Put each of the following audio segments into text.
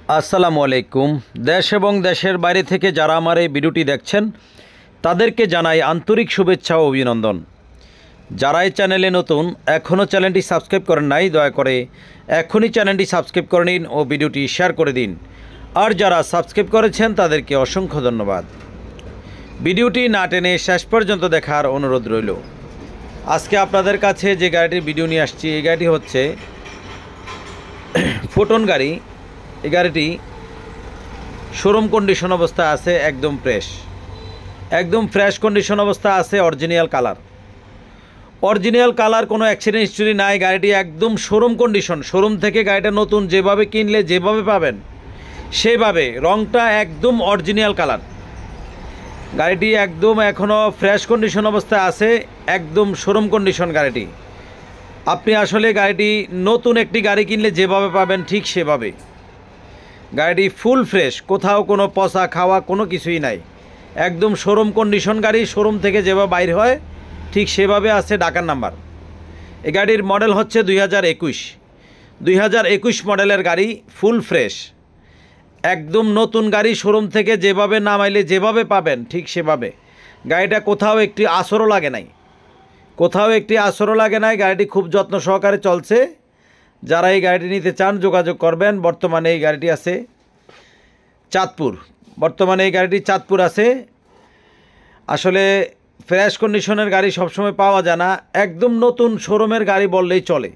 আসসালামু আলাইকুম। দেশ এবং দেশের বাইরে থেকে যারা আমার এই ভিডিওটি দেখছেন তাদেরকে জানাই আন্তরিক শুভেচ্ছা ও অভিনন্দন। যারা এই চ্যানেলে নতুন এখনও চ্যানেলটি সাবস্ক্রাইব করেন নাই, দয়া করে এখনই চ্যানেলটি সাবস্ক্রাইব করে নিন ও ভিডিওটি শেয়ার করে দিন। আর যারা সাবস্ক্রাইব করেছেন তাদেরকে অসংখ্য ধন্যবাদ। ভিডিওটি না টেনে শেষ পর্যন্ত দেখার অনুরোধ রইল। আজকে আপনাদের কাছে যে গাড়িটির ভিডিও নিয়ে আসছি, এই গাড়িটি হচ্ছে ফোটন গাড়ি। এই গাড়িটি শোরুম কন্ডিশন অবস্থা আছে, একদম ফ্রেশ কন্ডিশন অবস্থা আছে। অরিজিনাল কালার, কোনো অ্যাক্সিডেন্ট হিস্ট্রি নাই। গাড়িটি একদম শোরুম কন্ডিশন, শোরুম থেকে গাড়িটা নতুন যেভাবে কিনলে যেভাবে পাবেন সেভাবে। রংটা একদম অরিজিনাল কালার। গাড়িটি একদম এখনও ফ্রেশ কন্ডিশন অবস্থায় আছে, একদম শোরুম কন্ডিশন গাড়িটি। আপনি আসলে গাড়িটি নতুন একটি গাড়ি কিনলে যেভাবে পাবেন ঠিক সেভাবে। গাড়িটি ফুল ফ্রেশ, কোথাও কোনো পচা খাওয়া কোনো কিছুই নাই। একদম শোরুম কন্ডিশন গাড়ি, শোরুম থেকে যেভাবে বাইর হয় ঠিক সেভাবে আছে। ঢাকার নাম্বার। এই গাড়ির মডেল হচ্ছে 2021 মডেলের গাড়ি, ফুল ফ্রেশ, একদম নতুন গাড়ি। শোরুম থেকে যেভাবে নামাইলে যেভাবে পাবেন ঠিক সেভাবে। গাড়িটা কোথাও একটি আঁচড়ও লাগে নাই। গাড়িটি খুব যত্ন সহকারে চলছে। যারা এই গাড়িটি নিতে চান যোগাযোগ করবেন। বর্তমানে এই গাড়িটি আছে চাঁদপুর আছে। আসলে ফ্রেশ কন্ডিশনের গাড়ি সবসময় পাওয়া যায় না, একদম নতুন শোরুমের গাড়ি বললেই চলে।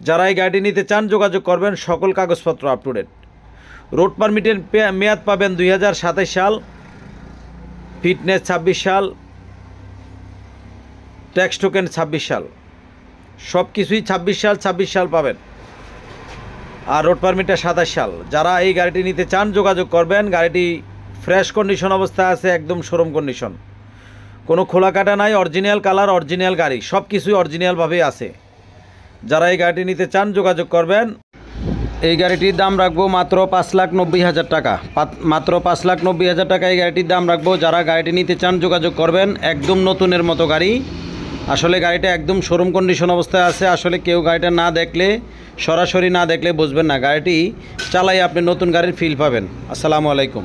যারা এই গাড়িটি নিতে চান যোগাযোগ করবেন। সকল কাগজপত্র আপ টু ডেট। রোড পারমিটের মেয়াদ পাবেন 2027 সাল, ফিটনেস 26 সাল, ট্যাক্স টোকেন 26 সাল, সব কিছুই 26 সাল পাবেন। আর রোড পারমিটটা 27 সাল। যারা এই গাড়িটি নিতে চান যোগাযোগ করবেন। গাড়িটি ফ্রেশ কন্ডিশন অবস্থায় আছে, একদম শোরুম কন্ডিশন, কোনো খোলা কাটা নাই। অরিজিনাল কালার, অরিজিনাল গাড়ি, সব কিছুই অরিজিনালভাবেই আছে। যারা এই গাড়িটি নিতে চান যোগাযোগ করবেন। এই গাড়িটির দাম রাখবো মাত্র 5,90,000 টাকা। মাত্র 5,90,000 টাকা এই গাড়িটির দাম রাখবো। যারা গাড়িটি নিতে চান যোগাযোগ করবেন। একদম নতুনের মতো গাড়ি। আসলে গাড়িটা একদম শোরুম কন্ডিশন অবস্থায় আছে। আসলে কেউ গাড়িটা না দেখলে, সরাসরি না দেখলে বুঝবেন না। গাড়িটি চালাই আপনি নতুন গাড়ির ফিল পাবেন। আসসালামু আলাইকুম।